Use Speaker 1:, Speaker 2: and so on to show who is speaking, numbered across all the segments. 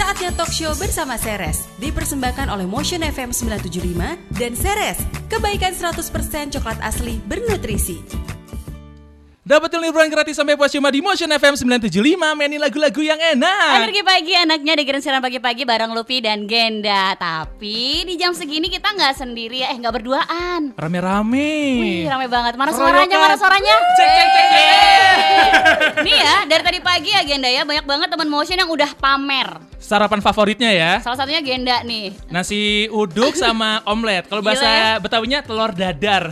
Speaker 1: Saatnya talk show bersama Ceres, dipersembahkan oleh Motion FM 975 dan Ceres, kebaikan 100% coklat asli bernutrisi.
Speaker 2: Dapetin liburan gratis sampai puas cuma di Motion FM 975, mainin lagu-lagu yang enak.
Speaker 3: Energi pagi enaknya dengerin siaran pagi-pagi bareng Lupi dan Genda. Tapi di jam segini kita nggak sendiri ya, nggak berduaan.
Speaker 2: Rame-rame.
Speaker 3: Wih, rame banget. Mana
Speaker 2: Keroyokan.
Speaker 3: suaranya? Mana suaranya?
Speaker 2: Cek.
Speaker 3: Nih ya, dari tadi pagi ya Genda ya, banyak banget teman Motion yang udah pamer.
Speaker 2: Sarapan favoritnya ya,
Speaker 3: Salah satunya Genda nih.
Speaker 2: nasi uduk sama omlet. Kalau bahasa
Speaker 3: Gila ya.
Speaker 2: Betawinya telur dadar.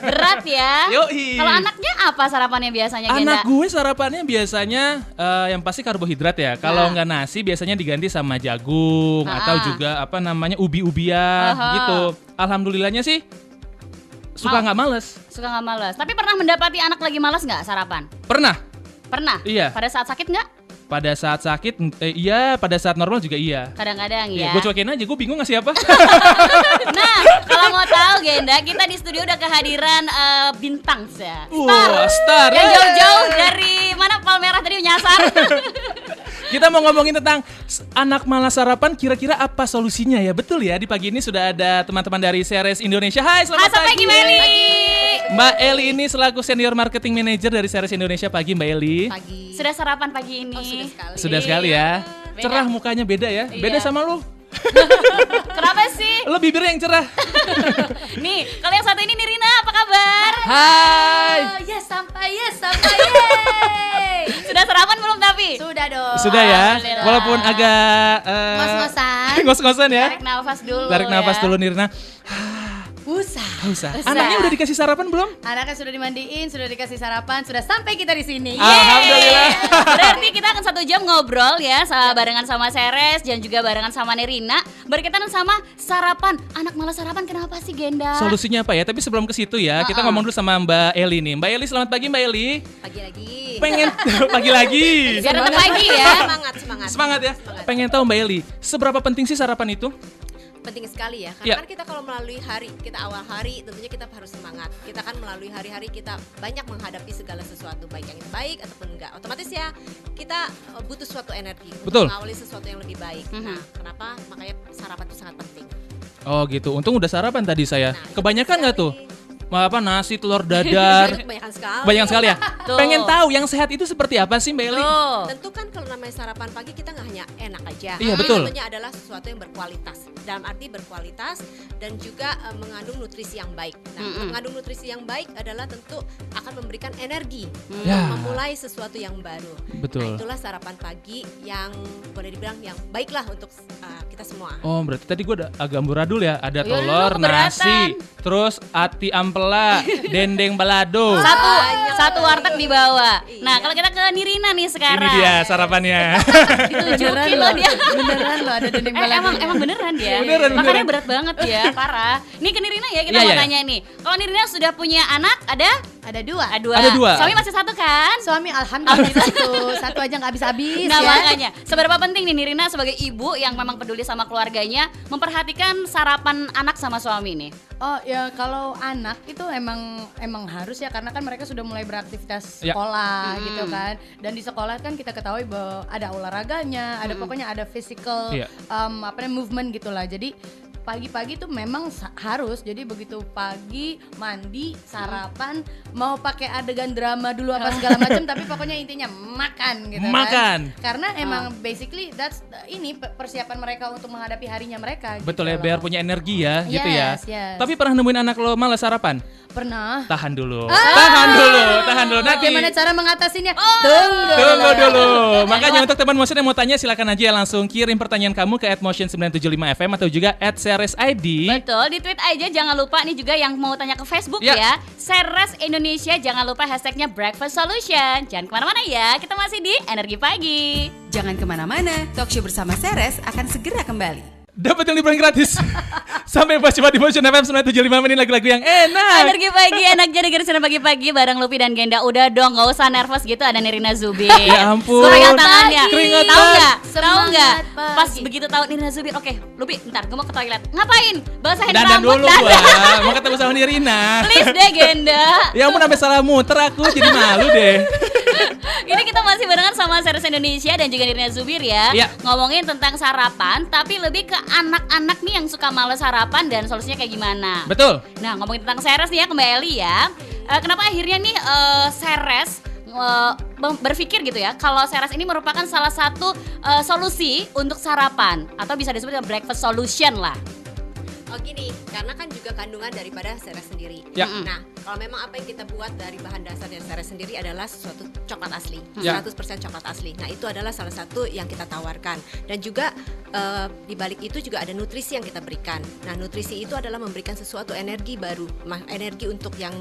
Speaker 3: Berat ya.
Speaker 2: Yoi.
Speaker 3: Kalau anaknya apa sarapannya biasanya Genda?
Speaker 2: Anak gue sarapannya biasanya yang pasti karbohidrat ya. Kalau nggak nasi biasanya diganti sama jagung atau juga apa namanya ubi-ubian gitu. Alhamdulillahnya sih suka nggak males.
Speaker 3: Suka nggak malas. Tapi pernah mendapati anak lagi malas nggak sarapan?
Speaker 2: Pernah.
Speaker 3: Pernah?
Speaker 2: Iya.
Speaker 3: Pada saat sakit nggak?
Speaker 2: Pada saat sakit iya, pada saat normal juga iya.
Speaker 3: Kadang-kadang ya.
Speaker 2: Gue cuekin aja, gue bingung ngasih apa.
Speaker 3: Nah, kalau mau tahu Genda, kita di studio udah kehadiran bintang star.
Speaker 2: Star.
Speaker 3: Yang jauh-jauh dari mana Palmerah tadi nyasar.
Speaker 2: Kita mau ngomongin tentang anak malas sarapan, kira-kira apa solusinya ya? Betul ya, di pagi ini sudah ada teman-teman dari Ceres Indonesia. Hai, selamat pagi.
Speaker 3: Meli.
Speaker 2: Mbak Eli ini selaku Senior Marketing Manager dari Ceres Indonesia. Pagi Mbak Eli.
Speaker 4: Pagi.
Speaker 3: Sudah sarapan pagi ini?
Speaker 2: Sudah sekali ya.
Speaker 3: Beda.
Speaker 2: Cerah mukanya beda ya.
Speaker 3: Iya.
Speaker 2: Beda sama lu.
Speaker 3: Kenapa sih?
Speaker 2: Lo bibir yang cerah.
Speaker 3: Nih, kalau yang satu ini Nirina, apa kabar?
Speaker 2: Hai.
Speaker 4: Yes sampai. Yeay.
Speaker 3: Sudah sarapan belum tapi?
Speaker 4: Sudah dong.
Speaker 2: Sudah ya.
Speaker 3: Alhamdulillah.
Speaker 2: Walaupun agak
Speaker 4: Ngos-ngosan.
Speaker 2: ngos-ngosan ya.
Speaker 3: Tarik nafas dulu.
Speaker 2: Tarik nafas
Speaker 3: ya.
Speaker 2: dulu Nirina.
Speaker 4: Usah.
Speaker 2: Usah. Anaknya udah dikasih sarapan belum?
Speaker 4: Anaknya sudah dimandiin, sudah dikasih sarapan, sudah sampai kita di sini.
Speaker 2: Alhamdulillah.
Speaker 3: Berarti kita akan 1 jam ngobrol ya barengan sama Ceres dan juga barengan sama Nirina. Berkaitan sama sarapan. Anak malas sarapan kenapa sih Genda?
Speaker 2: Solusinya apa ya? Tapi sebelum ke situ ya, kita ngomong dulu sama Mbak Eli nih. Mbak Eli, selamat pagi Mbak Eli.
Speaker 4: Pagi lagi.
Speaker 2: Pengen pagi lagi.
Speaker 3: Biar tetap pagi ya.
Speaker 4: Semangat.
Speaker 2: Semangat ya. Pengen tahu Mbak Eli, seberapa penting sih sarapan itu?
Speaker 4: Penting sekali ya, karena
Speaker 2: Ya.
Speaker 4: kan kita kalau melalui hari, kita awal hari tentunya kita harus semangat. Kita kan melalui hari-hari kita banyak menghadapi segala sesuatu, baik yang baik ataupun enggak. Otomatis ya kita butuh suatu energi
Speaker 2: Betul.
Speaker 4: untuk mengawali sesuatu yang lebih baik. Nah, kenapa? Makanya sarapan itu sangat penting.
Speaker 2: Oh gitu, untung udah sarapan tadi saya.
Speaker 4: Nah,
Speaker 2: Kebanyakan nggak tuh? Apa nasi, telur dadar?
Speaker 4: Itu kebanyakan sekali.
Speaker 2: Banyak sekali ya.
Speaker 3: Tuh.
Speaker 2: Pengen tahu yang sehat itu seperti apa sih Mbak Eli?
Speaker 3: Tuh.
Speaker 4: Tentu kan kalau namanya sarapan pagi kita nggak hanya enak aja.
Speaker 2: Iya, betul.
Speaker 4: Tentunya adalah sesuatu yang berkualitas. Dalam arti berkualitas dan juga mengandung nutrisi yang baik. Nah, mengandung nutrisi yang baik adalah tentu akan memberikan energi
Speaker 2: Ya.
Speaker 4: untuk memulai sesuatu yang baru.
Speaker 2: Betul.
Speaker 4: Nah, itulah sarapan pagi yang boleh dibilang yang baiklah untuk kita semua.
Speaker 2: Oh berarti tadi gue agak amburadul ya. Ada
Speaker 3: Yaudah,
Speaker 2: telur,
Speaker 3: lu keberatan.
Speaker 2: nasi, terus ati ampela, dendeng balado.
Speaker 3: Satu warteg dibawa.
Speaker 4: Iya.
Speaker 3: Nah, kalau kita ke Nirina nih sekarang.
Speaker 2: Ini dia sarapannya.
Speaker 3: Ditunjukin loh dia.
Speaker 4: Beneran loh ada dendeng
Speaker 3: Emang beneran dia.
Speaker 2: Beneran.
Speaker 3: Makanya berat banget ya, parah. Nih ke Nirina ya kita
Speaker 2: Iya,
Speaker 3: mau
Speaker 2: iya.
Speaker 3: tanya nih. Kalau Nirina sudah punya anak, ada?
Speaker 4: Ada dua.
Speaker 2: Ada dua.
Speaker 3: Suami masih satu kan?
Speaker 4: Suami alhamdulillah satu aja nggak habis-habis
Speaker 3: Nah
Speaker 4: ya.
Speaker 3: makanya, seberapa penting nih Nirina sebagai ibu yang memang peduli sama keluarganya memperhatikan sarapan anak sama suami nih.
Speaker 5: Oh ya kalau anak itu emang harus ya karena kan mereka sudah mulai beraktivitas
Speaker 2: Ya.
Speaker 5: sekolah gitu kan, dan di sekolah kan kita ketahui bahwa ada olahraganya, ada pokoknya ada physical
Speaker 2: Iya.
Speaker 5: movement gitulah. Jadi pagi-pagi tuh memang harus, jadi begitu pagi mandi sarapan mau pakai adegan drama dulu apa segala macam tapi pokoknya intinya makan gitu
Speaker 2: Makan.
Speaker 5: kan, karena emang basically that's ini persiapan mereka untuk menghadapi harinya mereka.
Speaker 2: Betul ya,
Speaker 5: gitu
Speaker 2: biar
Speaker 5: loh.
Speaker 2: punya energi ya, gitu ya.
Speaker 5: Yes.
Speaker 2: Tapi pernah nemuin anak lo malas sarapan?
Speaker 5: Pernah.
Speaker 2: Tahan dulu. Tahan dulu. Nanti
Speaker 5: Bagaimana cara mengatasinya?
Speaker 2: Tunggu dulu. Makanya untuk teman Motion yang mau tanya silakan aja ya langsung kirim pertanyaan kamu ke @motion975fm atau juga @ceresid.
Speaker 3: Betul, di tweet aja jangan lupa nih juga yang mau tanya ke Facebook
Speaker 2: Ya.
Speaker 3: ya. Ceres Indonesia, jangan lupa hashtagnya Breakfast Solution. Jangan kemana-mana ya, kita masih di Energi Pagi.
Speaker 1: Jangan kemana-mana, talk show bersama Ceres akan segera kembali.
Speaker 2: Dapat yang liburan gratis Sampai pas cuma di Motion FM 975 ini lagu-lagu yang enak.
Speaker 3: Energi pagi, enaknya dengerin siaran pagi-pagi bareng Lupi dan Genda. Udah dong, gak usah nervous gitu. Ada Nirina Zubir.
Speaker 2: Ya ampun.
Speaker 3: Pegang tangannya.
Speaker 2: Keringetan.
Speaker 3: Tahu nggak? Tahu
Speaker 5: Semangat
Speaker 3: nggak?
Speaker 5: pagi.
Speaker 3: Pas begitu tahu Nirina Zubir, oke, Lupi, bentar, gue mau ke toilet. Ngapain? Basahin
Speaker 2: Dandan
Speaker 3: rambut,
Speaker 2: dulu gua. Mau ketemu sama Nirina.
Speaker 3: Please deh, Genda.
Speaker 2: Ya ampun sampai salah muter aku jadi malu deh.
Speaker 3: Ini kita masih barengan sama Seres Indonesia dan juga Nirina Zubir ya.
Speaker 2: Iya.
Speaker 3: Ngomongin tentang sarapan, tapi lebih ke anak-anak nih yang suka males sarapan dan solusinya kayak gimana.
Speaker 2: Betul.
Speaker 3: Nah, ngomongin tentang Seres nih ya, Mbak Eli ya. Kenapa akhirnya nih Seres berpikir gitu ya, kalau Seres ini merupakan salah satu solusi untuk sarapan atau bisa disebut dengan breakfast solution lah.
Speaker 4: Oh gini, karena kan juga kandungan daripada Seres sendiri.
Speaker 2: Ya.
Speaker 4: Nah, kalau memang apa yang kita buat dari bahan dasar dari Seres sendiri adalah sesuatu coklat asli,
Speaker 2: Ya.
Speaker 4: 100% coklat asli. Nah, itu adalah salah satu yang kita tawarkan. Dan juga di balik itu juga ada nutrisi yang kita berikan. Nah, nutrisi itu adalah memberikan sesuatu energi baru, energi untuk yang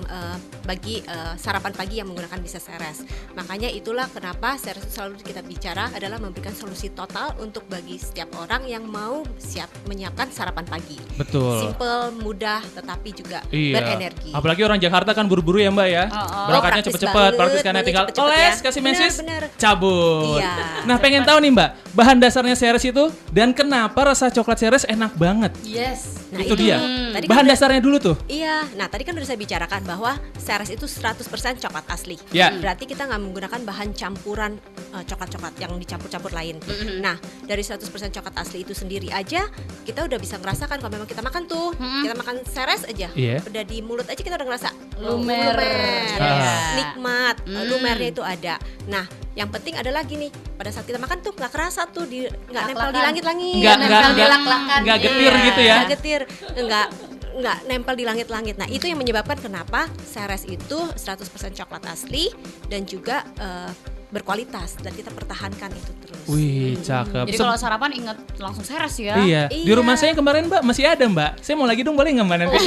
Speaker 4: bagi sarapan pagi yang menggunakan bisa Seres. Makanya itulah kenapa Seres selalu kita bicara adalah memberikan solusi total untuk bagi setiap orang yang mau siap menyiapkan sarapan pagi.
Speaker 2: Betul.
Speaker 4: Simple, mudah, tetapi juga
Speaker 2: Iya.
Speaker 4: berenergi.
Speaker 2: Apalagi orang Jakarta kan buru-buru ya Mbak ya. Berangkatnya
Speaker 4: Praktis
Speaker 2: cepet-cepet,
Speaker 4: banget,
Speaker 2: praktis karena
Speaker 4: maunya
Speaker 2: tinggal
Speaker 4: cepet-cepet
Speaker 2: oles,
Speaker 4: ya.
Speaker 2: kasih
Speaker 4: Benar,
Speaker 2: mesis,
Speaker 4: benar.
Speaker 2: cabut.
Speaker 4: Iya.
Speaker 2: Nah, pengen tahu nih Mbak, bahan dasarnya Seres itu dan kenapa rasa coklat Seres enak banget?
Speaker 5: Yes.
Speaker 4: Nah,
Speaker 2: itu dia.
Speaker 4: Tadi
Speaker 2: Bahan
Speaker 4: kan
Speaker 2: dasarnya dulu tuh.
Speaker 4: Iya, nah tadi kan udah saya bicarakan bahwa Seres itu 100% coklat asli.
Speaker 2: Ya.
Speaker 4: Berarti kita nggak menggunakan bahan campuran coklat-coklat yang dicampur-campur lain. Nah, dari 100% coklat asli itu sendiri aja kita udah bisa ngerasakan kalau memang kita makan tuh, kita makan Seres aja,
Speaker 2: Iya.
Speaker 4: udah di mulut aja kita udah ngerasa
Speaker 5: Lumer.
Speaker 2: Ah.
Speaker 4: nikmat, lumernya itu ada. Nah, yang penting adalah gini, pada saat kita makan tuh nggak kerasa tuh nggak nempel di langit-langit,
Speaker 2: Nggak getir gitu ya.
Speaker 4: nggak getir, nggak nempel di langit-langit. Nah, itu yang menyebabkan kenapa Seres itu 100% coklat asli dan juga berkualitas dan kita pertahankan itu terus.
Speaker 2: Wih, cakep.
Speaker 3: Jadi kalau sarapan ingat langsung Seres ya.
Speaker 2: Iya. Di
Speaker 4: Iya.
Speaker 2: rumah saya yang kemarin Mbak masih ada Mbak. Saya mau lagi dong, boleh nggak Mbak nanti?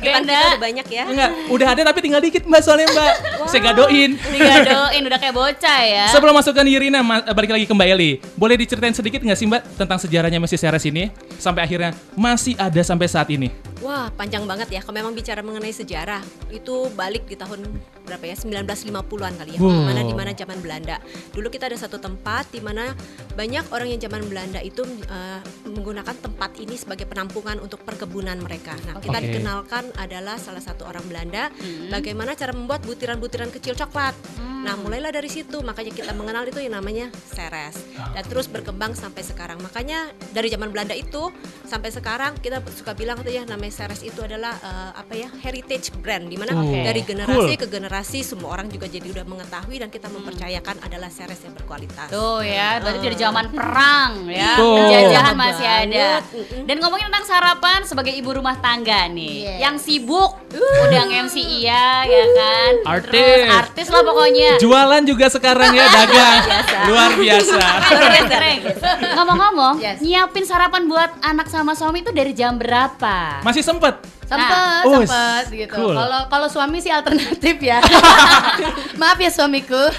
Speaker 4: Depan kita udah banyak ya.
Speaker 2: Enggak, udah ada tapi tinggal dikit Mbak soalnya Mbak. Saya gadoin.
Speaker 3: Digadoin udah kayak bocah ya.
Speaker 2: Sebelum masuk ke Nirina, balik lagi ke Mbak Eli. Boleh diceritain sedikit nggak sih Mbak tentang sejarahnya Mrs. Seres ini sampai akhirnya masih ada sampai saat ini?
Speaker 4: Wah, panjang banget ya. Kalau memang bicara mengenai sejarah, itu balik di tahun berapa ya? 1950-an kali ya.
Speaker 2: Wow.
Speaker 4: Di mana zaman Belanda. Dulu kita ada satu tempat di mana banyak orang yang zaman Belanda itu menggunakan tempat ini sebagai penampungan untuk perkebunan mereka. Nah, kita
Speaker 2: Oke.
Speaker 4: dikenalkan adalah salah satu orang Belanda bagaimana cara membuat butiran-butiran kecil coklat. Nah, mulailah dari situ, makanya kita mengenal itu yang namanya Seres. Dan terus berkembang sampai sekarang. Makanya dari zaman Belanda itu sampai sekarang kita suka bilang tuh ya namanya Seres itu adalah heritage brand, di mana dari generasi ke generasi semua orang juga jadi udah mengetahui dan kita mempercayakan adalah Seres yang berkualitas.
Speaker 3: Tuh ya, berarti dari zaman perang ya.
Speaker 2: Betul.
Speaker 3: Penjajahan
Speaker 4: Banget.
Speaker 3: masih ada. Dan ngomongin tentang sarapan sebagai ibu rumah tangga nih,
Speaker 5: Yes.
Speaker 3: yang sibuk udah nge-MC iya ya kan.
Speaker 2: Artis.
Speaker 3: Terus artis lah pokoknya.
Speaker 2: Jualan juga sekarang ya, dagang. Luar biasa.
Speaker 3: Keren. Ngomong-ngomong,
Speaker 5: Yes.
Speaker 3: nyiapin sarapan buat anak sama suami itu dari jam berapa?
Speaker 2: Masih sempet.
Speaker 5: Sempet,
Speaker 2: Oh,
Speaker 5: sempet gitu.
Speaker 2: cool.
Speaker 5: Kalau suami sih alternatif ya. Maaf ya suamiku.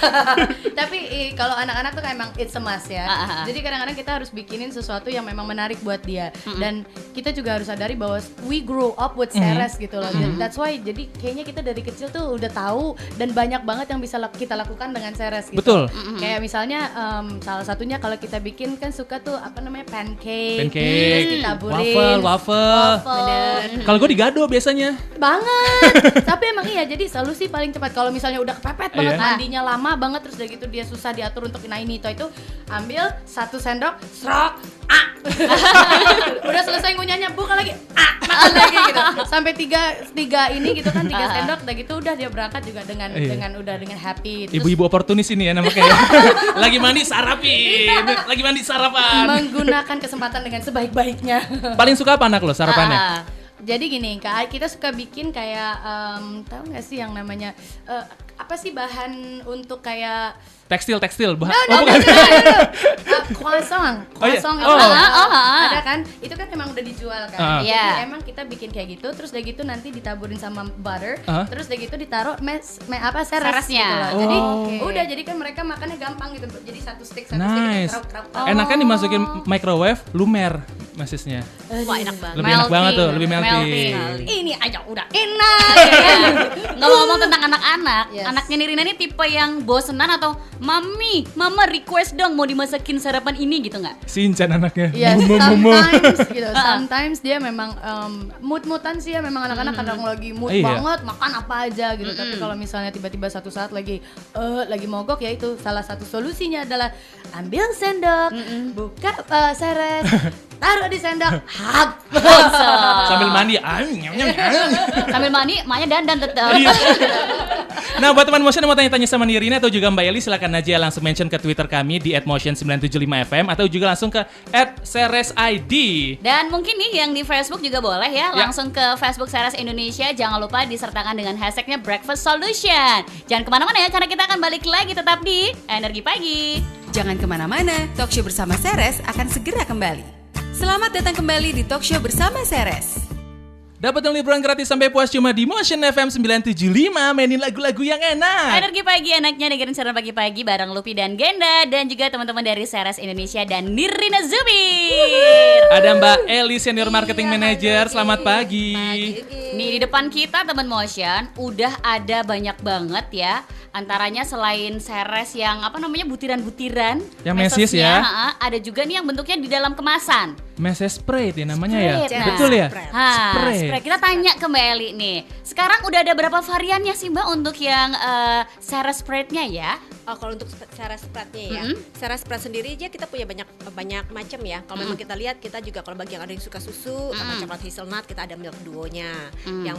Speaker 5: Tapi kalau anak-anak tuh kayak emang it's a must ya. Jadi kadang-kadang kita harus bikinin sesuatu yang memang menarik buat dia. Dan kita juga harus sadari bahwa we grow up with Seres gitu loh. That's why jadi kayaknya kita dari kecil tuh udah tahu dan banyak banget yang bisa kita lakukan dengan Seres gitu.
Speaker 2: Betul.
Speaker 5: Kayak misalnya salah satunya kalau kita bikin kan suka tuh apa namanya pancake. Terus
Speaker 2: Pancake,
Speaker 5: ditaburin
Speaker 2: waffle. Kalau gue digado biasanya.
Speaker 5: banget. Tapi emang iya, jadi solusi paling cepat kalau misalnya udah kepepet banget
Speaker 2: Iya.
Speaker 5: mandinya lama banget terus udah gitu dia susah diatur untuk ini itu ambil 1 sendok serok udah selesai ngunyahnya buka lagi makan lagi gitu sampai tiga ini gitu kan 3 sendok udah gitu udah dia berangkat juga dengan happy. Terus
Speaker 2: Ibu-ibu oportunis ini ya namanya. Lagi mandi sarapin. Lagi mandi sarapan.
Speaker 5: menggunakan kesempatan dengan sebaik-baiknya.
Speaker 2: Paling suka apa anak lo sarapannya?
Speaker 5: Jadi gini, Kak, kita suka bikin kayak tahu nggak sih yang namanya apa sih bahan untuk kayak
Speaker 2: Tekstil.
Speaker 5: No,
Speaker 2: bukan.
Speaker 5: Croissant.
Speaker 2: Oh, iya.
Speaker 5: Croissant
Speaker 2: Oh.
Speaker 5: ada kan? Itu kan emang udah dijual kan.
Speaker 3: Iya.
Speaker 5: Jadi emang kita bikin kayak gitu, terus udah gitu nanti ditaburin sama butter, terus udah gitu ditaruh seres
Speaker 3: Seresnya.
Speaker 5: gitu loh. Jadi
Speaker 3: Oh.
Speaker 5: udah, jadi kan mereka makannya gampang gitu. Jadi satu stick
Speaker 2: Nice.
Speaker 5: kerap.
Speaker 2: Enakan dimasukin microwave, lumer mesisnya.
Speaker 4: Wah, enak banget.
Speaker 2: Lebih enak banget tuh, lebih melting.
Speaker 5: Ini aja udah enak.
Speaker 3: Ngomong-ngomong tentang anak-anak,
Speaker 5: Yes.
Speaker 3: anaknya Nirina ini tipe yang bosenan atau mama request dong mau dimasakin sarapan ini gitu nggak?
Speaker 2: Sinchan anaknya.
Speaker 5: Ya,
Speaker 2: Mama.
Speaker 5: sometimes gitu. Sometimes dia memang mood-moodan sih ya, memang anak-anak kadang lagi mood
Speaker 2: Iya.
Speaker 5: banget makan apa aja gitu. Tapi kalau misalnya tiba-tiba satu saat lagi mogok, ya itu salah satu solusinya adalah ambil sendok, buka seres, taruh di sendok, hap.
Speaker 2: Sambil mandi. Nyam.
Speaker 3: Sambil mandi, maknya dandan tetap.
Speaker 2: Iya. Nah, buat teman Motion yang mau tanya-tanya sama Nirina atau juga Mbak Eli, silakan aja langsung mention ke Twitter kami di @motion975fm atau juga langsung ke @seresid.
Speaker 3: Dan mungkin nih yang di Facebook juga boleh ya, langsung ke Facebook Seres Indonesia. Jangan lupa disertakan dengan hashtagnya Breakfast Solution. Jangan kemana-mana ya, karena kita akan balik lagi tetap di Energi Pagi.
Speaker 1: Jangan kemana-mana, talkshow bersama Seres akan segera kembali. Selamat datang kembali di talkshow bersama Seres.
Speaker 2: Dapetin liburan gratis sampai puas cuma di Motion FM 975, mainin lagu-lagu yang enak.
Speaker 3: Energi Pagi enaknya dengerin siaran pagi-pagi bareng Lupi dan Genda dan juga teman-teman dari Seres Indonesia dan Nirina Zubir.
Speaker 2: Ada Mbak Eli, Senior Marketing Manager. Selamat pagi.
Speaker 3: Nih di depan kita teman Motion udah ada banyak banget ya. Antaranya selain Seres yang butiran-butiran
Speaker 2: Yang mesis
Speaker 3: mesesnya,
Speaker 2: ya.
Speaker 3: ada juga nih yang bentuknya di dalam kemasan.
Speaker 2: Meses Sprite ya namanya ya.
Speaker 3: Sprite, nah.
Speaker 2: Betul ya?
Speaker 3: Sprite. Kita tanya ke Mbak Eli nih. Sekarang udah ada berapa variannya sih Mbak untuk yang Seres Sprite-nya ya?
Speaker 4: Oh, kalau untuk secara spreadnya ya, secara spread sendiri aja kita punya banyak macam ya. Kalau memang kita lihat, kita juga kalau bagi yang ada yang suka susu sama coklat hazelnut, kita ada milk duonya yang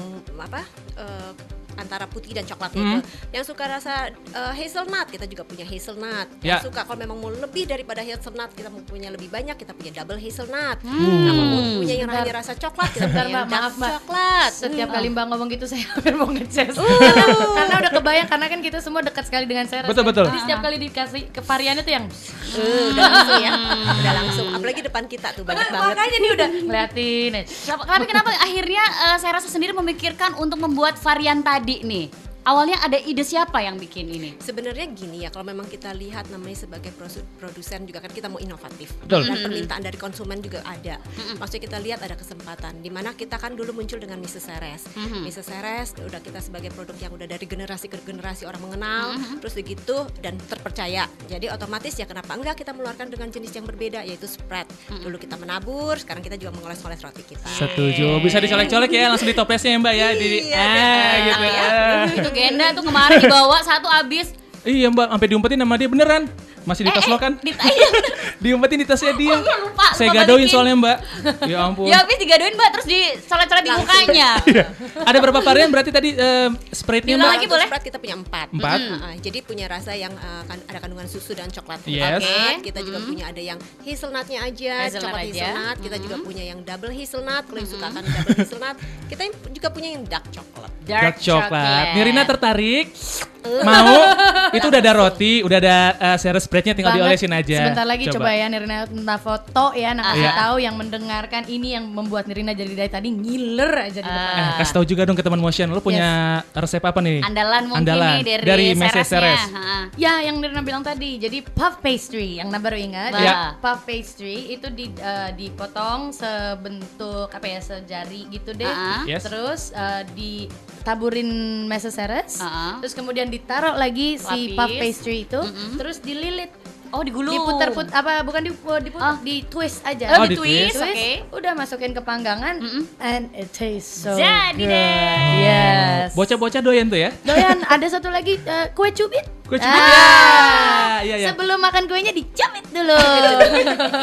Speaker 4: antara putih dan coklat itu. Yang suka rasa hazelnut, kita juga punya hazelnut. Yang suka kalau memang mau lebih daripada hazelnut, kita mau punya lebih banyak, kita punya double hazelnut. Nah, kalau mau punya yang hanya rasa coklat, kita punya yang dark coklat.
Speaker 5: Setiap kali Mbak ngomong gitu saya hampir mau ngeces. Karena udah kebayang, karena kan kita semua dekat sekali dengan Seres.
Speaker 2: Betul.
Speaker 5: Jadi setiap kali dikasih ke variannya tuh yang
Speaker 4: Udah langsung ya, udah langsung. Apalagi depan kita tuh banyak banget.
Speaker 5: makanya nih udah ngeliatin aja.
Speaker 3: Tapi kenapa akhirnya saya rasa sendiri memikirkan untuk membuat varian tadi nih? Awalnya ada ide siapa yang bikin ini?
Speaker 4: Sebenarnya gini ya, kalau memang kita lihat namanya sebagai produsen juga kan kita mau inovatif.
Speaker 2: Betul.
Speaker 4: Dan permintaan dari konsumen juga ada. Maksudnya kita lihat ada kesempatan. Dimana kita kan dulu muncul dengan Mrs. Seres. Mrs. Seres udah kita sebagai produk yang udah dari generasi ke generasi orang mengenal, terus begitu dan terpercaya. Jadi otomatis ya kenapa enggak kita mengeluarkan dengan jenis yang berbeda yaitu spread. Dulu kita menabur, sekarang kita juga mengoles-oles roti kita.
Speaker 2: Setuju. Bisa dicolek-colek ya langsung di toplesnya ya Mbak ya. Gitu ya.
Speaker 3: Itu Genda tuh kemarin dibawa satu abis.
Speaker 2: Iya Mbak, sampai diumpetin sama dia beneran. Masih di tas lo kan? Diumpetin di tasnya dia.
Speaker 3: Lupa
Speaker 2: Saya gadoin
Speaker 3: balikin.
Speaker 2: soalnya Mbak. Ya ampun.
Speaker 3: Ya habis digadoin Mbak terus dicolet-colet di mukanya.
Speaker 2: Iya. Ada berapa varian berarti tadi Sprite-nya
Speaker 3: Diulang
Speaker 2: Mbak?
Speaker 3: lagi
Speaker 4: Untuk
Speaker 3: boleh?
Speaker 4: spread kita punya 4.
Speaker 2: Empat?
Speaker 4: Jadi punya rasa yang ada kandungan susu dan coklat.
Speaker 2: Yes.
Speaker 3: Oke.
Speaker 4: Kita juga punya ada yang hazelnutnya aja,
Speaker 3: Hazelnut
Speaker 4: coklat
Speaker 3: aja.
Speaker 4: hazelnut. Kita juga punya yang double hazelnut. Kalau yang suka kan double hazelnut. Kita juga punya yang dark coklat.
Speaker 2: Dark coklat. Nirina tertarik? Mau? Itu udah ada roti, udah ada Seres Sprite-nya, tinggal
Speaker 5: banget.
Speaker 2: diolesin aja.
Speaker 5: Sebentar lagi coba ya Nirina minta foto ya, nah kasih
Speaker 2: Iya.
Speaker 5: tahu yang mendengarkan ini yang membuat Nirina jadi dari tadi ngiler aja di depan.
Speaker 2: Kasih tahu juga dong ke teman Motion, lu punya resep apa nih?
Speaker 3: Andalan mungkin nih dari
Speaker 2: Mrs.
Speaker 3: Seresnya.
Speaker 2: Seres.
Speaker 5: Ya, yang Nirina bilang tadi, jadi puff pastry yang baru ingat.
Speaker 3: Ya.
Speaker 5: Puff pastry itu dipotong sebentuk apa ya, sejari gitu deh.
Speaker 2: Yes.
Speaker 5: Terus ditaburin Mrs. Seres. Terus kemudian ditaruh lagi si
Speaker 3: Lapis.
Speaker 5: puff pastry itu, terus dililit.
Speaker 3: Oh digulung.
Speaker 5: Diputer-puter apa bukan diputer, di twist aja.
Speaker 3: Oh,
Speaker 2: di
Speaker 3: di-twist,
Speaker 2: twist.
Speaker 3: oke.
Speaker 5: Udah masukin ke panggangan and it tastes so
Speaker 3: Jadi
Speaker 5: good.
Speaker 3: deh.
Speaker 5: Yes.
Speaker 2: Bocah-bocah doyan tuh ya?
Speaker 5: Doyan, ada satu lagi kue cubit.
Speaker 2: Kue cubit ya. Iya.
Speaker 5: Sebelum makan kuenya dicubit dulu.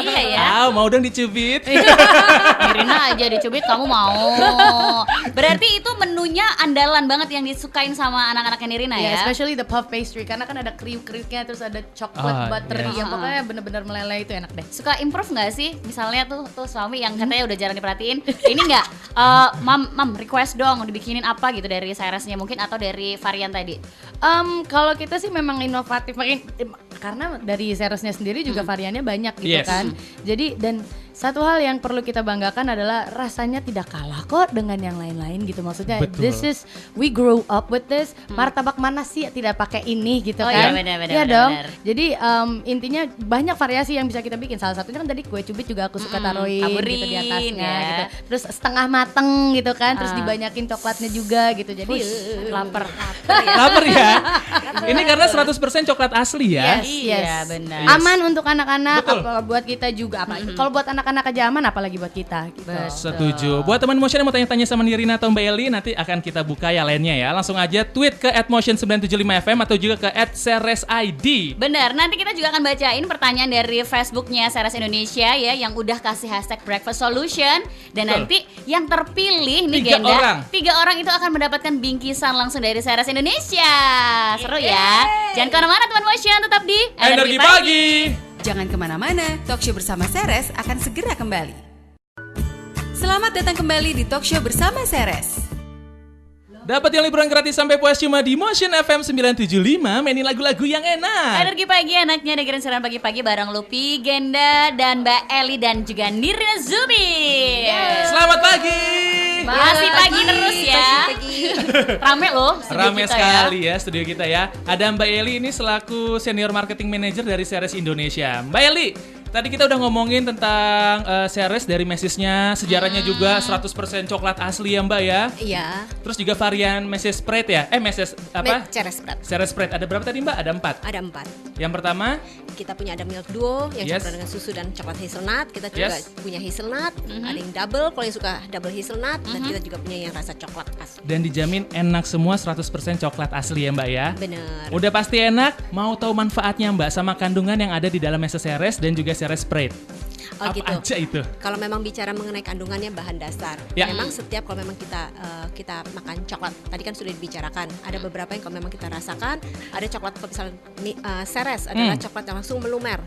Speaker 3: Iya ya.
Speaker 2: Mau dong dicubit.
Speaker 3: Nirina aja dicubit kamu mau. Berarti itu menunya andalan banget yang disukain sama anak-anaknya Nirina
Speaker 5: Yeah,
Speaker 3: ya.
Speaker 5: especially the puff pastry karena kan ada kriuk-kriuknya, terus ada coklat buttery
Speaker 2: yes.
Speaker 5: yang pokoknya bener-bener meleleh, itu enak deh.
Speaker 3: Suka improve nggak sih? Misalnya tuh suami yang katanya udah jarang diperhatiin. Ini nggak, mam request dong dibikinin apa gitu dari Seresnya mungkin atau dari varian tadi.
Speaker 5: Kalau kita sih memang inovatif karena dari Ceresnya sendiri juga variannya banyak gitu
Speaker 2: Yes.
Speaker 5: kan. Jadi dan satu hal yang perlu kita banggakan adalah rasanya tidak kalah kok dengan yang lain-lain gitu. Maksudnya
Speaker 2: Betul.
Speaker 5: this is we grow up with this. Martabak mana sih tidak pakai ini gitu
Speaker 3: Oh
Speaker 5: kan?
Speaker 3: iya, benar,
Speaker 5: Iya dong.
Speaker 3: benar.
Speaker 5: Jadi intinya banyak variasi yang bisa kita bikin. Salah satunya kan tadi kue cubit juga aku suka taruhin gitu di
Speaker 3: taburin,
Speaker 5: atasnya
Speaker 3: ya.
Speaker 5: gitu. Terus setengah mateng gitu kan. Terus dibanyakin coklatnya juga gitu. Jadi
Speaker 3: Lapar.
Speaker 2: Lapar ya. Ini karena 100% coklat asli ya.
Speaker 3: Iya, benar.
Speaker 5: Aman untuk anak-anak,
Speaker 2: Betul.
Speaker 5: apa buat kita juga apa. Kalau buat anak-anak aja aman, apalagi buat kita gitu.
Speaker 2: Setuju. Buat teman Motion yang mau tanya-tanya sama Nirina atau Mbak Eli, nanti akan kita buka ya lainnya ya. Langsung aja tweet ke @motion975fm atau juga ke @ceresid.
Speaker 3: Benar, nanti kita juga akan bacain pertanyaan dari Facebooknya Ceres Indonesia ya, yang udah kasih hashtag Breakfast Solution. Dan
Speaker 2: Betul.
Speaker 3: nanti yang terpilih nih
Speaker 2: 3
Speaker 3: Genda,
Speaker 2: orang.
Speaker 3: 3 orang itu akan mendapatkan bingkisan langsung dari Ceres Indonesia. Seru ya. Jangan kemana-mana teman Motion, tetap di
Speaker 2: Energi pagi.
Speaker 1: Jangan kemana-mana, Talkshow bersama Ceres akan segera kembali. Selamat datang kembali di Talkshow bersama Ceres.
Speaker 2: Dapat yang liburan gratis sampai puas cuma di Motion FM 975, mainin lagu-lagu yang enak.
Speaker 3: Energi pagi enaknya dengerin siaran pagi-pagi bareng Lupi, Genda, dan Mbak Eli dan juga Nirina Zumi.
Speaker 2: Selamat pagi.
Speaker 3: Masih pagi terus ya. Rame loh studio
Speaker 2: Rame
Speaker 3: kita
Speaker 2: sekali ya studio kita ya. Ada Mbak Eli ini selaku Senior Marketing Manager dari Ceres Indonesia. Mbak Eli, tadi kita udah ngomongin tentang Ceres dari mesisnya, sejarahnya juga 100% coklat asli ya Mbak ya.
Speaker 4: Iya.
Speaker 2: Terus juga varian meses spread ya? Meses apa?
Speaker 4: Ceres spread.
Speaker 2: Ceres spread. Ada berapa tadi Mbak? Ada 4.
Speaker 4: Ada 4.
Speaker 2: Yang pertama,
Speaker 4: Kita punya ada milk duo yang
Speaker 2: Yes.
Speaker 4: campuran dengan susu dan coklat hazelnut. Kita juga
Speaker 2: Yes.
Speaker 4: punya hazelnut. Ada yang double kalau yang suka double hazelnut. Dan kita juga punya yang rasa coklat asli.
Speaker 2: dan dijamin enak semua 100% coklat asli ya Mbak ya.
Speaker 4: Bener.
Speaker 2: Udah pasti enak, mau tahu manfaatnya Mbak sama kandungan yang ada di dalam meses Ceres dan juga Ceres spread.
Speaker 4: Oh
Speaker 2: Apa
Speaker 4: gitu.
Speaker 2: aja itu?
Speaker 4: Kalau memang bicara mengenai kandungannya bahan dasar,
Speaker 2: Ya.
Speaker 4: memang setiap kalau memang kita makan coklat, tadi kan sudah dibicarakan, ada beberapa yang kalau memang kita rasakan, ada coklat kalau misalnya Ceres adalah coklat yang langsung melumer,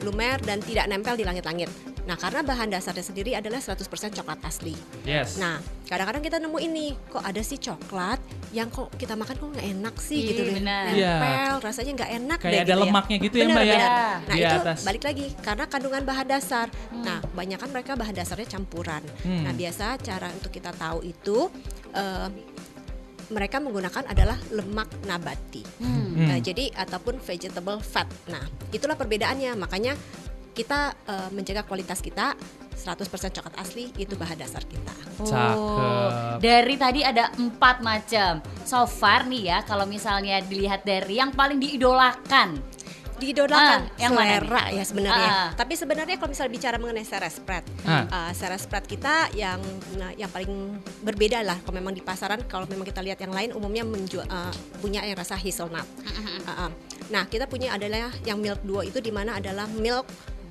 Speaker 4: lumer dan tidak nempel di langit-langit. Nah, karena bahan dasarnya sendiri adalah 100% coklat asli.
Speaker 2: Yes.
Speaker 4: Nah, kadang-kadang kita nemu ini, kok ada sih coklat yang kok kita makan kok nggak enak sih
Speaker 3: Iya,
Speaker 4: gitu deh.
Speaker 3: benar.
Speaker 4: Nempel, rasanya nggak enak
Speaker 2: Kayak
Speaker 4: deh
Speaker 2: ada
Speaker 4: gitu
Speaker 2: lemaknya gitu ya,
Speaker 4: Benar,
Speaker 2: Mbak ya?
Speaker 4: benar. Nah,
Speaker 2: Di
Speaker 4: itu
Speaker 2: atas.
Speaker 4: balik lagi karena kandungan bahan dasar. Nah, kebanyakan mereka bahan dasarnya campuran. Nah, biasa cara untuk kita tahu itu mereka menggunakan adalah lemak nabati. Nah, jadi ataupun vegetable fat. Nah, itulah perbedaannya. Makanya kita menjaga kualitas kita 100% coklat asli itu bahan dasar kita.
Speaker 2: Cakep.
Speaker 3: Dari tadi ada 4 macam. So far nih ya, kalau misalnya dilihat dari yang paling diidolakan.
Speaker 4: Diidolakan
Speaker 3: yang mana
Speaker 4: selera ya sebenarnya.
Speaker 3: Ah.
Speaker 4: Tapi sebenarnya kalau misalnya bicara mengenai Ceres spread, Ceres spread kita yang paling berbeda lah. Kalau memang di pasaran, kalau memang kita lihat yang lain umumnya punya yang rasa hazelnut. Nah, kita punya adalah yang milk duo itu di mana adalah milk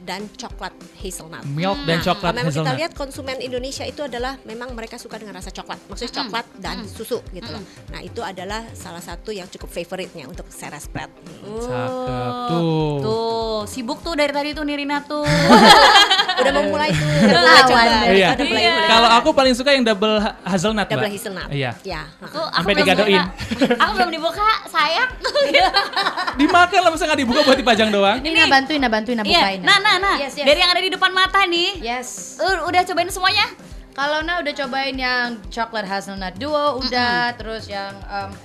Speaker 4: dan coklat hazelnut.
Speaker 2: Milk dan coklat
Speaker 4: Kalau memang kita
Speaker 2: hazelnut.
Speaker 4: lihat konsumen Indonesia itu adalah memang mereka suka dengan rasa coklat, maksudnya coklat dan susu gitu loh. Nah, itu adalah salah satu yang cukup favoritnya untuk Ceres spread.
Speaker 2: Cakep tuh.
Speaker 3: Tuh, sibuk tuh dari tadi tuh Nirina tuh.
Speaker 4: Udah mau mulai tuh.
Speaker 5: Lawan.
Speaker 2: Iya.
Speaker 4: Udah mulai.
Speaker 2: Kalau aku paling suka yang double hazelnut,
Speaker 4: Double
Speaker 2: Mbak.
Speaker 4: hazelnut.
Speaker 2: Iya.
Speaker 4: Ya.
Speaker 3: Aku
Speaker 2: Sampai
Speaker 3: belum
Speaker 2: digadoin.
Speaker 3: buka. Aku belum dibuka, sayang.
Speaker 2: Dimakan lah, masa nggak dibuka buat dipajang doang?
Speaker 5: Ini bantuin,
Speaker 3: Iya.
Speaker 5: bukain.
Speaker 3: Nah.
Speaker 5: Yes, yes.
Speaker 3: Dari yang ada di depan mata nih.
Speaker 5: Yes.
Speaker 3: Udah cobain semuanya?
Speaker 5: Kalau udah cobain yang chocolate hazelnut duo udah, terus yang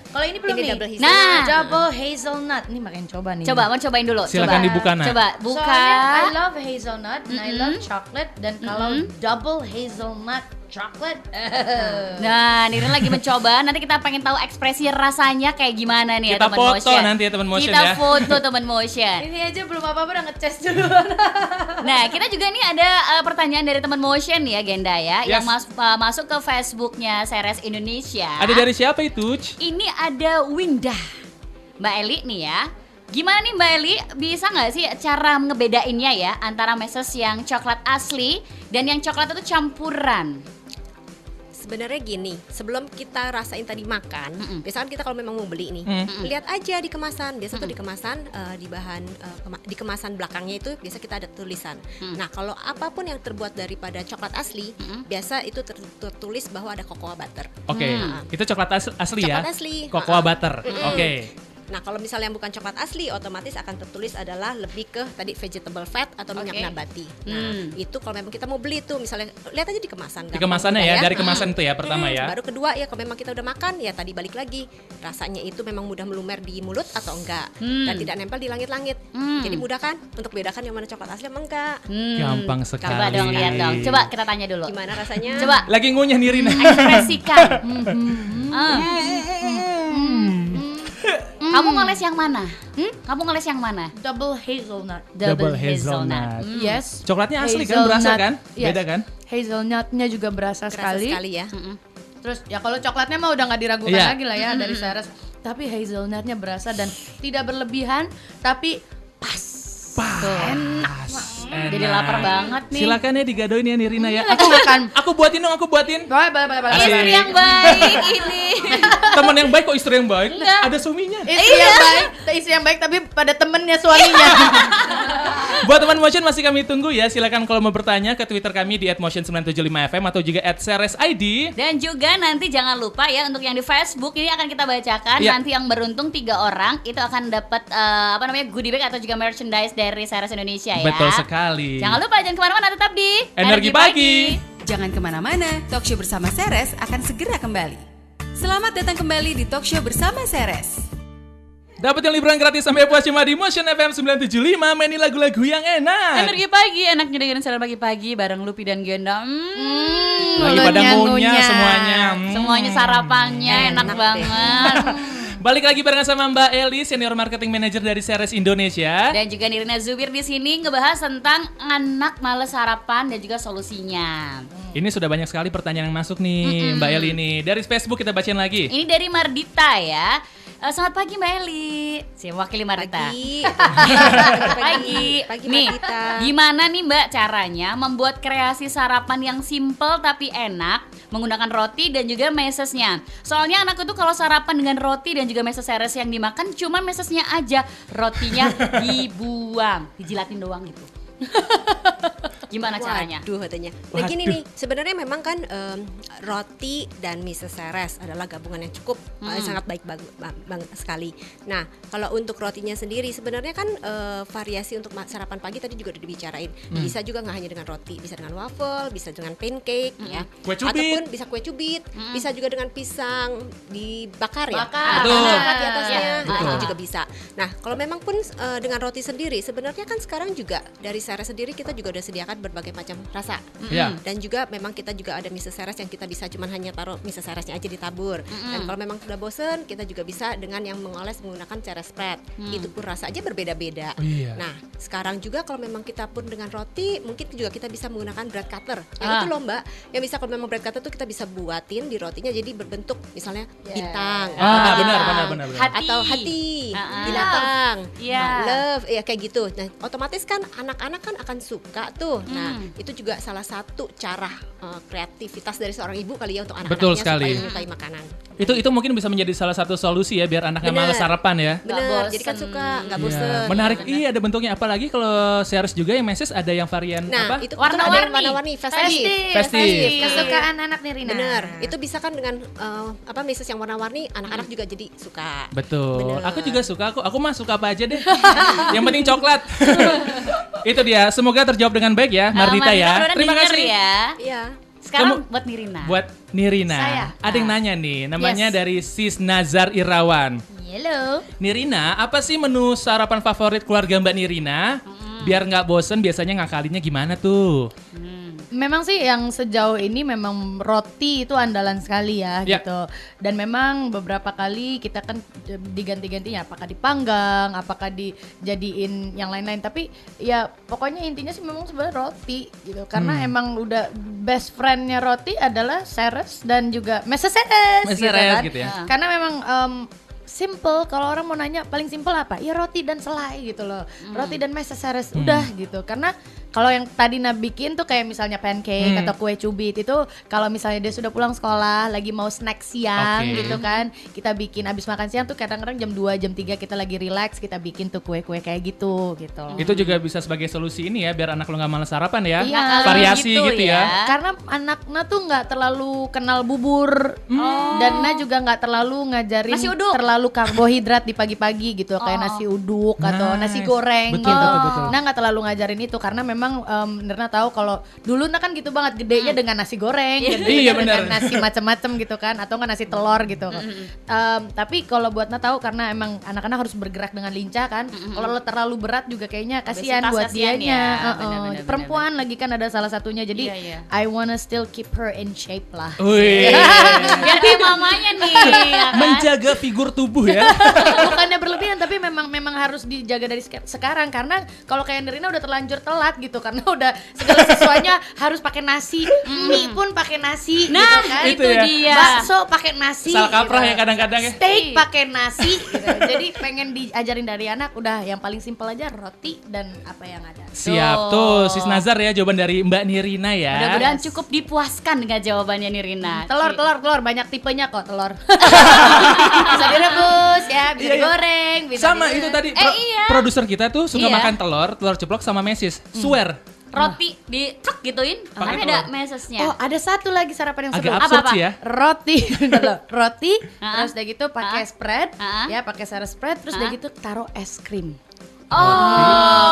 Speaker 5: kalau ini belum
Speaker 4: Ini
Speaker 5: nih.
Speaker 4: double hazelnut.
Speaker 3: Nah.
Speaker 5: Double hazelnut. Ini makin coba nih.
Speaker 3: Coba, mau cobain dulu.
Speaker 2: Silakan
Speaker 3: coba.
Speaker 2: dibuka, Nak.
Speaker 3: Coba, buka.
Speaker 5: Soalnya I love hazelnut and I love chocolate dan kalau double hazelnut chocolate.
Speaker 3: Nah, Nirina lagi mencoba. Nanti kita pengen tahu ekspresi rasanya kayak gimana nih
Speaker 2: Kita
Speaker 3: ya teman
Speaker 2: foto
Speaker 3: motion.
Speaker 2: nanti ya, teman motion
Speaker 3: Kita
Speaker 2: ya.
Speaker 3: foto teman motion.
Speaker 5: Ini aja belum apa-apa udah ngecas duluan.
Speaker 3: Nah, kita juga nih ada pertanyaan dari teman motion ya, Genda ya,
Speaker 2: Yes.
Speaker 3: yang masuk ke Facebooknya Ceres Indonesia.
Speaker 2: Ada dari siapa itu?
Speaker 3: Ini ada Windah, Mbak Eli nih ya. Gimana nih Mbak Eli, bisa nggak sih cara ngebedainnya ya antara meses yang coklat asli dan yang coklat itu campuran?
Speaker 4: Sebenarnya gini, sebelum kita rasain tadi makan, biasanya kita kalau memang mau beli nih, lihat aja di kemasan. Biasa tuh di kemasan, di bahan di kemasan belakangnya itu biasa kita ada tulisan. Nah, kalau apapun yang terbuat daripada coklat asli, biasa itu tertulis bahwa ada cocoa butter.
Speaker 2: Oke, itu coklat asli ya?
Speaker 4: Coklat asli.
Speaker 2: Cocoa butter. Oke.
Speaker 4: Nah kalau misalnya yang bukan coklat asli, otomatis akan tertulis adalah lebih ke tadi vegetable fat atau minyak
Speaker 3: Oke.
Speaker 4: nabati. Nah itu kalau memang kita mau beli tuh, misalnya lihat aja di kemasan.
Speaker 2: Di
Speaker 4: gampang
Speaker 2: kemasannya
Speaker 4: mudah
Speaker 2: ya, dari kemasan itu ya pertama ya.
Speaker 4: Baru kedua ya, kalau memang kita udah makan ya tadi balik lagi, rasanya itu memang mudah melumer di mulut atau enggak, dan tidak nempel di langit-langit. Jadi mudah kan untuk bedakan yang mana coklat asli sama enggak.
Speaker 2: Gampang sekali.
Speaker 3: Coba dong lihat dong. Coba kita tanya dulu.
Speaker 4: Gimana rasanya?
Speaker 3: Coba
Speaker 2: Lagi ngunyah nih Rina.
Speaker 3: ekspresikan. Kamu ngeles yang mana? Kamu ngeles yang mana?
Speaker 5: Double hazelnut.
Speaker 2: Double hazelnut.
Speaker 5: Yes.
Speaker 2: Coklatnya asli kan, berasa kan?
Speaker 5: Yes.
Speaker 2: Beda kan?
Speaker 5: Hazelnutnya juga berasa
Speaker 4: Kerasa
Speaker 5: sekali.
Speaker 4: sekali ya.
Speaker 5: Terus ya kalau coklatnya mah udah nggak diragukan
Speaker 2: Iya.
Speaker 5: lagi lah ya dari Ceres. Tapi hazelnutnya berasa dan tidak berlebihan, tapi pas.
Speaker 3: Jadi lapar banget nih.
Speaker 2: Silakan ya digadoin ya Nirina ya.
Speaker 5: Aku makan.
Speaker 2: Aku buatin dong, aku buatin.
Speaker 5: Boleh.
Speaker 3: Istri yang baik ini.
Speaker 2: Teman yang baik kok istri yang baik?
Speaker 3: Enggak.
Speaker 2: Ada suaminya.
Speaker 5: Istri yang baik tapi pada temennya suaminya.
Speaker 2: Buat teman Motion masih kami tunggu ya. Silakan kalau mau bertanya ke Twitter kami di @motion975fm atau juga @ceresid.
Speaker 3: Dan juga nanti jangan lupa ya untuk yang di Facebook ini akan kita bacakan.
Speaker 2: Iya.
Speaker 3: Nanti yang beruntung 3 orang itu akan dapat goodie bag atau juga merchandise dari Ceres Indonesia ya.
Speaker 2: Betul sekali.
Speaker 3: Jangan lupa jangan kemana-mana, tetap di
Speaker 2: Energi Pagi.
Speaker 1: Jangan kemana-mana, Talkshow bersama Ceres akan segera kembali. Selamat datang kembali di Talkshow bersama Ceres.
Speaker 2: Dapetin liburan gratis sampai puas cuma di Motion FM 975. Mainin lagu-lagu yang enak.
Speaker 3: Energi Pagi, enaknya dengerin siaran pagi-pagi bareng Lupi dan Genda.
Speaker 2: Lagi pada ngunyah semuanya.
Speaker 3: Semuanya sarapannya enak
Speaker 4: Enak deh.
Speaker 3: banget.
Speaker 2: Balik lagi barengan sama Mbak Eli, Senior Marketing Manager dari Ceres Indonesia.
Speaker 3: Dan juga Nirina Zubir di sini ngebahas tentang anak males sarapan dan juga solusinya.
Speaker 2: Ini sudah banyak sekali pertanyaan yang masuk nih Mbak Eli nih. Dari Facebook kita bacain lagi.
Speaker 3: Ini dari Mardita ya. Selamat pagi Mbak Eli. Si wakili Mardita.
Speaker 4: Pagi.
Speaker 3: Pagi.
Speaker 4: Nih,
Speaker 3: Nih, gimana nih Mbak caranya membuat kreasi sarapan yang simple tapi enak menggunakan roti dan juga mesesnya. Soalnya anakku tuh kalau sarapan dengan roti dan juga meses Ceres yang dimakan cuma mesesnya aja, rotinya dibuang, dijilatin doang gitu. Gimana caranya?
Speaker 4: Waduh katanya. Nah gini nih, sebenarnya memang kan roti dan mie Ceres adalah gabungan yang cukup sangat baik banget sekali. Nah kalau untuk rotinya sendiri sebenarnya kan variasi untuk sarapan pagi tadi juga udah dibicarain. Bisa juga nggak hanya dengan roti, bisa dengan waffle, bisa dengan pancake ya.
Speaker 2: Kue cubit.
Speaker 4: Ataupun bisa kue cubit, bisa juga dengan pisang dibakar ya.
Speaker 5: Bakar.
Speaker 2: Betul.
Speaker 4: Ada di atasnya,
Speaker 3: Ya,
Speaker 4: nah,
Speaker 2: betul.
Speaker 4: itu juga bisa. Nah kalau memang pun dengan roti sendiri sebenarnya kan sekarang juga dari Ceres sendiri kita juga udah sediakan berbagai macam rasa.
Speaker 2: Ya.
Speaker 4: Dan juga memang kita juga ada mie Ceres yang kita bisa cuman hanya taruh mie Ceresnya aja ditabur. Dan kalau memang sudah bosen, kita juga bisa dengan yang mengoles menggunakan Ceres spread. Itu pun rasa aja berbeda-beda.
Speaker 2: Oh, iya.
Speaker 4: Nah, sekarang juga kalau memang kita pun dengan roti, mungkin juga kita bisa menggunakan bread cutter. Yang itu loh Mbak, yang bisa kalau memang bread cutter tuh kita bisa buatin di rotinya jadi berbentuk misalnya bintang.
Speaker 2: Benar.
Speaker 4: Atau hati, binatang,
Speaker 3: Iya.
Speaker 4: love, ya kayak gitu. Nah, otomatis kan anak-anak kan akan suka tuh. Nah, itu juga salah satu cara kreativitas dari seorang ibu kali ya untuk
Speaker 2: Betul
Speaker 4: anak-anaknya
Speaker 2: sekali.
Speaker 4: supaya menyukai makanan.
Speaker 2: Itu mungkin bisa menjadi salah satu solusi ya biar anaknya
Speaker 4: Bener.
Speaker 2: malas sarapan ya.
Speaker 4: Bener,
Speaker 3: bosen.
Speaker 4: jadi kan suka, nggak
Speaker 2: Iya,
Speaker 4: bosen.
Speaker 2: menarik. Iya, ada bentuknya apalagi kalau Ceres juga yang meses ada yang varian
Speaker 4: Nah,
Speaker 2: apa?
Speaker 4: itu
Speaker 3: Warna-warni.
Speaker 4: ada yang warna-warni, festive.
Speaker 2: Festive.
Speaker 5: Kesukaan anak nih Rina.
Speaker 4: Bener, itu bisa kan dengan meses yang warna-warni, anak-anak juga jadi suka.
Speaker 2: Betul.
Speaker 4: Bener.
Speaker 2: Aku juga suka. Aku mah suka apa aja deh. Yang penting coklat. Itu dia. Semoga terjawab dengan baik ya, Mardita ya.
Speaker 3: mudah-mudahan
Speaker 2: Terima
Speaker 3: denger
Speaker 2: kasih.
Speaker 3: ya.
Speaker 4: Iya.
Speaker 3: Sekarang
Speaker 2: Kamu-
Speaker 3: buat Nirina.
Speaker 2: Buat Nirina.
Speaker 5: Saya.
Speaker 2: Ada yang nanya nih, namanya
Speaker 5: Yes.
Speaker 2: dari Sis Nazar Irawan.
Speaker 5: Hello.
Speaker 2: Nirina, apa sih menu sarapan favorit keluarga Mbak Nirina? Biar nggak bosen, biasanya ngakalinnya gimana tuh?
Speaker 5: Memang sih yang sejauh ini memang roti itu andalan sekali ya,
Speaker 2: Ya.
Speaker 5: gitu. Dan memang beberapa kali kita kan diganti-gantinya, apakah dipanggang, apakah dijadiin yang lain-lain. Tapi ya pokoknya intinya sih memang sebenarnya roti gitu. Karena emang udah best friendnya roti adalah Ceres dan juga meses Ceres
Speaker 2: Meses
Speaker 5: gitu
Speaker 2: Ceres
Speaker 5: kan.
Speaker 2: gitu ya.
Speaker 5: Karena memang simple, kalau orang mau nanya paling simple apa? Ya roti dan selai gitu loh. Roti dan meses Ceres udah gitu. Karena kalau yang tadi bikin tuh kayak misalnya pancake atau kue cubit itu kalau misalnya dia sudah pulang sekolah lagi mau snack siang
Speaker 2: Oke.
Speaker 5: gitu kan, kita bikin abis makan siang tuh kadang-kadang jam 2 jam 3 kita lagi relax, kita bikin tuh kue-kue kayak gitu.
Speaker 2: Itu juga bisa sebagai solusi ini ya, biar anak lo nggak malas sarapan ya.
Speaker 5: Iya.
Speaker 2: Variasi
Speaker 3: Gitu
Speaker 2: gitu
Speaker 3: ya.
Speaker 2: ya.
Speaker 5: Karena anaknya tuh nggak terlalu kenal bubur dan Na juga nggak terlalu ngajarin
Speaker 3: Nasi uduk.
Speaker 5: terlalu karbohidrat di pagi-pagi gitu, kayak nasi uduk atau nasi goreng
Speaker 2: Betul,
Speaker 5: gitu.
Speaker 2: betul.
Speaker 5: Nah nggak terlalu ngajarin itu karena memang Nirna tahu kalau dulu kan gitu banget gedenya dengan nasi goreng, gedenya dengan nasi macam-macam gitu kan, atau nggak nasi telur gitu. Tapi kalau buat Nirna tahu karena emang anak-anak harus bergerak dengan lincah kan. Kalau terlalu berat juga kayaknya kasihan buat
Speaker 3: Kasihan
Speaker 5: dianya.
Speaker 3: ya. Benar-benar,
Speaker 5: Perempuan lagi kan ada salah satunya, jadi I wanna still keep her in shape lah.
Speaker 2: Wih.
Speaker 3: Biar kayak mamanya nih. Ya kan?
Speaker 2: Menjaga figur tubuh ya.
Speaker 5: Bukannya berlebihan tapi memang harus dijaga dari sekarang karena kalau kayak Nirina udah terlanjur telat gitu karena udah segala sesuatunya harus pakai nasi, mie pun pakai nasi,
Speaker 3: Nah,
Speaker 5: gitu kan.
Speaker 3: itu
Speaker 2: ya.
Speaker 3: dia.
Speaker 5: Bakso pakai nasi,
Speaker 2: Salah kaprah
Speaker 5: gitu.
Speaker 2: ya kadang-kadang ya.
Speaker 5: Steak pakai nasi, gitu. Jadi pengen diajarin dari anak udah yang paling simpel aja roti dan apa yang ada.
Speaker 2: Siap tuh, Sis Nazar ya jawaban dari Mbak Nirina ya.
Speaker 3: Mudah-mudahan cukup dipuaskan dengan jawabannya nih Rina.
Speaker 5: Telur banyak tipenya kok telur. Bisa direbus ya, bisa digoreng, bisa
Speaker 2: Sama itu tadi produser kita tuh suka
Speaker 3: Iya.
Speaker 2: makan telur ceplok sama mesis. Swear.
Speaker 3: Roti di truk gituin,
Speaker 2: Pakai
Speaker 3: tapi ada
Speaker 2: telur.
Speaker 3: mesesnya.
Speaker 5: Oh, ada satu lagi sarapan yang seru.
Speaker 2: Agak absurd
Speaker 3: Apa-apa?
Speaker 2: sih ya.
Speaker 5: Roti, roti,
Speaker 3: Ha-ha.
Speaker 5: terus udah gitu pakai spread,
Speaker 3: Ha-ha.
Speaker 5: ya pakai sayur spread, terus udah gitu taruh es krim.
Speaker 3: Oh,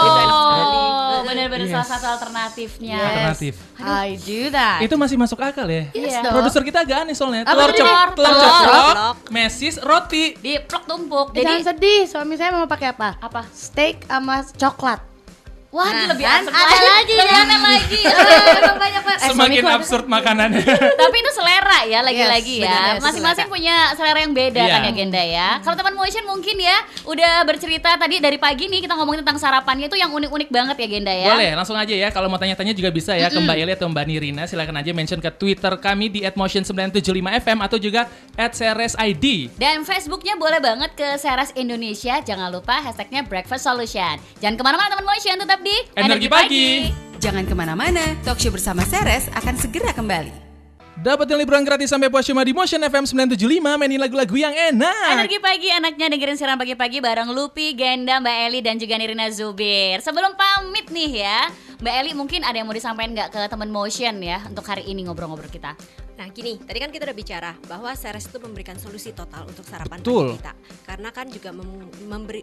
Speaker 4: Itu enak sekali.
Speaker 3: benar-benar
Speaker 2: Yes.
Speaker 3: salah satu alternatifnya.
Speaker 5: Yes.
Speaker 2: Alternatif.
Speaker 5: I do that.
Speaker 2: Itu masih masuk akal ya.
Speaker 5: Yes
Speaker 3: Iya.
Speaker 5: dong.
Speaker 2: Produser kita agak aneh soalnya.
Speaker 5: Apa
Speaker 2: Telur
Speaker 5: tuh,
Speaker 2: ceplok,
Speaker 3: Dek?
Speaker 2: telur
Speaker 3: Telur.
Speaker 2: ceplok, mesis, roti.
Speaker 3: Di plok tumpuk.
Speaker 5: Jangan
Speaker 3: Jadi
Speaker 5: sedih, suami saya mau pakai apa?
Speaker 3: apa?
Speaker 5: Steak sama coklat.
Speaker 3: Wah,
Speaker 5: Nah,
Speaker 3: ini lebih
Speaker 5: kan
Speaker 3: absurd
Speaker 5: ada lagi
Speaker 3: lebih
Speaker 5: kan?
Speaker 3: aneh lagi.
Speaker 5: Memang banyak banget.
Speaker 2: Semakin absurd makanannya.
Speaker 3: Tapi itu selera ya lagi-lagi
Speaker 5: Yes,
Speaker 3: ya.
Speaker 5: benar,
Speaker 3: Masing-masing
Speaker 5: selera.
Speaker 3: punya selera yang beda
Speaker 2: Iya.
Speaker 3: kan ya Genda ya. Kalau teman motion mungkin ya udah bercerita tadi dari pagi nih kita ngomongin tentang sarapannya itu yang unik-unik banget ya Genda ya.
Speaker 2: Boleh, langsung aja ya. Kalau mau tanya-tanya juga bisa ya ke Mbak Eli atau Mbak Nirina. Silakan aja mention ke Twitter kami di @motion975fm atau juga @seresid.
Speaker 3: Dan Facebooknya boleh banget ke Seres Indonesia. Jangan lupa hashtagnya Breakfast Solution. Jangan kemana-mana teman motion, tetap di
Speaker 2: Energi Pagi.
Speaker 1: Jangan kemana-mana, talkshow bersama Seres akan segera kembali.
Speaker 2: Dapatin liburan gratis sampai puas cuma di Motion FM 975, mainin lagu-lagu yang enak.
Speaker 3: Energi Pagi enaknya dengerin siaran pagi-pagi bareng Lupi, Genda, Mbak Eli dan juga Nirina Zubir. Sebelum pamit nih ya, Mbak Eli mungkin ada yang mau disampaikan nggak ke teman motion ya untuk hari ini ngobrol-ngobrol kita?
Speaker 4: Nah gini, tadi kan kita udah bicara bahwa Seres itu memberikan solusi total untuk sarapan
Speaker 2: Betul.
Speaker 4: bagi kita. Karena kan juga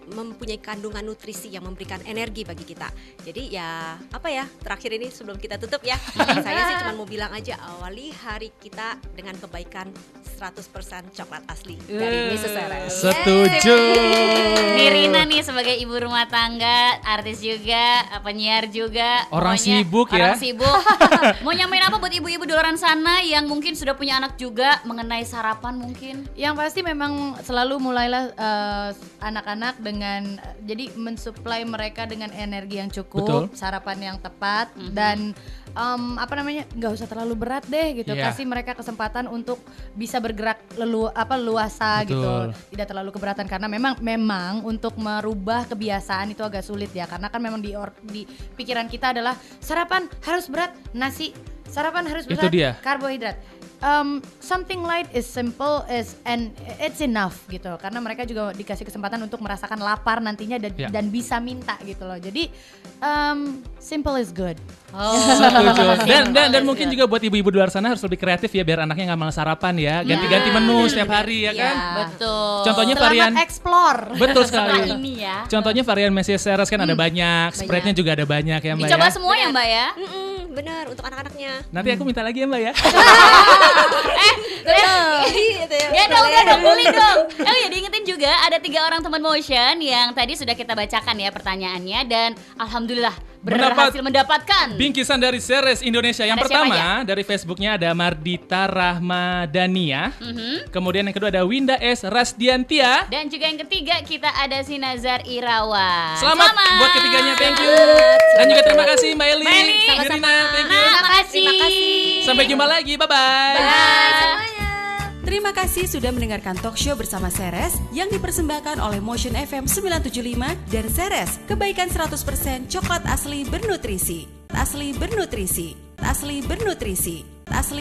Speaker 4: mempunyai kandungan nutrisi yang memberikan energi bagi kita. Jadi ya apa ya, terakhir ini sebelum kita tutup ya, saya sih cuma mau bilang aja awali hari kita dengan kebaikan 100% coklat asli dari Mrs. Seres.
Speaker 2: Setuju.
Speaker 3: Nirina nih sebagai ibu rumah tangga, artis juga, penyiar juga.
Speaker 2: Orang
Speaker 3: pokoknya
Speaker 2: sibuk ya.
Speaker 3: Orang sibuk. Mau nyamain apa buat ibu-ibu di luar sana yang mungkin sudah punya anak juga mengenai sarapan mungkin?
Speaker 5: Yang pasti memang selalu mulailah anak-anak dengan jadi mensuplai mereka dengan energi yang cukup,
Speaker 2: Betul.
Speaker 5: sarapan yang tepat dan nggak usah terlalu berat deh gitu.
Speaker 2: Iya.
Speaker 5: Kasih mereka kesempatan untuk bisa bergerak luasa
Speaker 2: Betul.
Speaker 5: gitu. Tidak terlalu keberatan karena memang untuk merubah kebiasaan itu agak sulit ya karena kan memang di pikiran kita adalah sarapan harus berat, nasi sarapan harus
Speaker 2: Itu
Speaker 5: berat,
Speaker 2: dia.
Speaker 5: karbohidrat. Something light is simple and it's enough gitu karena mereka juga dikasih kesempatan untuk merasakan lapar nantinya
Speaker 2: Ya.
Speaker 5: dan bisa minta gitu loh. Jadi simple is good.
Speaker 2: Setuju. Dan mungkin juga buat ibu-ibu di luar sana harus lebih kreatif ya biar anaknya nggak malas sarapan ya. Ganti-ganti menu setiap hari ya kan.
Speaker 3: Betul.
Speaker 2: Contohnya
Speaker 5: Selamat
Speaker 2: varian
Speaker 5: explore.
Speaker 2: betul
Speaker 3: Setelah
Speaker 2: sekali.
Speaker 3: ini ya.
Speaker 2: Contohnya varian Mrs. Seres kan ada banyak, spreadnya juga ada banyak ya Mbak
Speaker 3: Dicoba
Speaker 2: ya.
Speaker 3: semua ya Mbak ya.
Speaker 4: Benar untuk anak-anaknya.
Speaker 2: Nanti aku minta lagi ya Mbak ya.
Speaker 3: Ya udah dong, boleh dong. Oh ya diingetin juga ada 3 orang teman motion yang tadi sudah kita bacakan ya pertanyaannya dan alhamdulillah berhasil mendapatkan.
Speaker 2: Bingkisan dari Seres Indonesia. Yang
Speaker 3: Ada siapa
Speaker 2: pertama dari Facebooknya ada Mardita Rahmadania. Kemudian yang kedua ada Winda S. Rasdiantia.
Speaker 3: Dan juga yang ketiga kita ada si Nazar Irawan.
Speaker 2: Selamat buat ketiganya, thank you. Dan juga terima kasih Mbak Eli,
Speaker 3: Mbak Eli.
Speaker 2: Nirina, thank you.
Speaker 3: Terima kasih.
Speaker 2: Sampai jumpa lagi, bye-bye.
Speaker 3: Bye.
Speaker 1: Terima kasih sudah mendengarkan talkshow bersama Seres yang dipersembahkan oleh Motion FM 975 dan Seres, kebaikan 100% coklat asli bernutrisi. Asli bernutrisi. Asli bernutrisi. Asli